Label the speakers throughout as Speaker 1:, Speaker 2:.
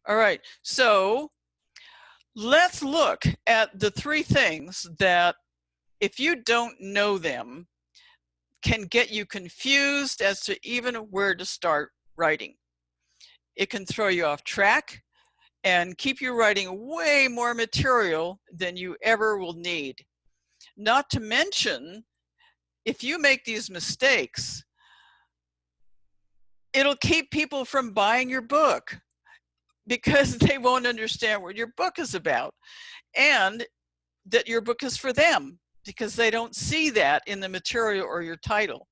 Speaker 1: All right, so let's look at the three things that, if you don't know them, can get you confused as to even where to start writing. It can throw you off track and keep you writing way more material than you ever will need. Not to mention, if you make these mistakes, it'll keep people from buying your book because they won't understand what your book is about, and that your book is for them because they don't see that in the material or your title.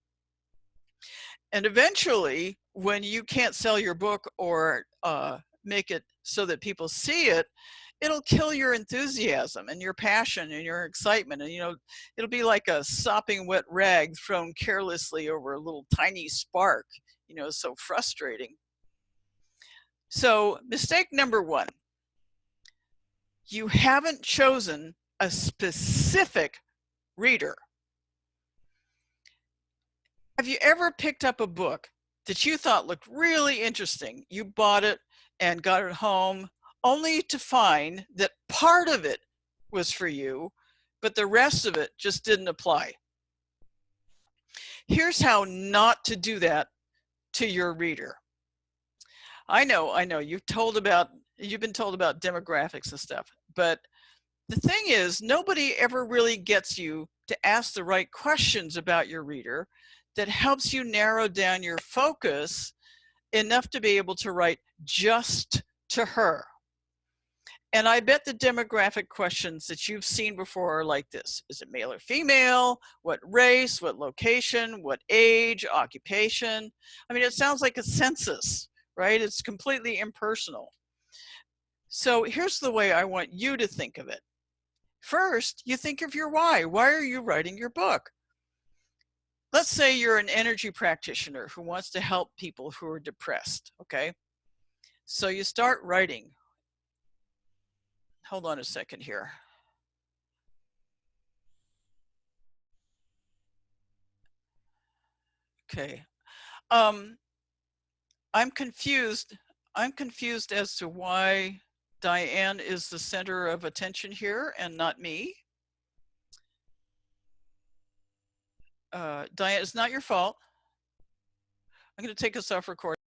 Speaker 1: And eventually, when you can't sell your book or make it so that people see it, it'll kill your enthusiasm and your passion and your excitement. And, you know, it'll be like a sopping wet rag thrown carelessly over a little tiny spark, you know, so frustrating. So mistake number one, you haven't chosen a specific reader. Have you ever picked up a book that you thought looked really interesting? You bought it and got it home only to find that part of it was for you, but the rest of it just didn't apply. Here's how not to do that to your reader. I know, you've been told about demographics and stuff, but the thing is, nobody ever really gets you to ask the right questions about your reader that helps you narrow down your focus enough to be able to write just to her. And I bet the demographic questions that you've seen before are like this. Is it male or female? What race? What location? What age? Occupation? I mean, it sounds like a census, right? It's completely impersonal. So here's the way I want you to think of it. First, you think of your why. Why are you writing your book? Let's say you're an energy practitioner who wants to help people who are depressed, okay? So you start writing. Hold on a second here. Okay. I'm confused as to why Diane is the center of attention here and not me. Diane, it's not your fault. I'm going to take us off recording.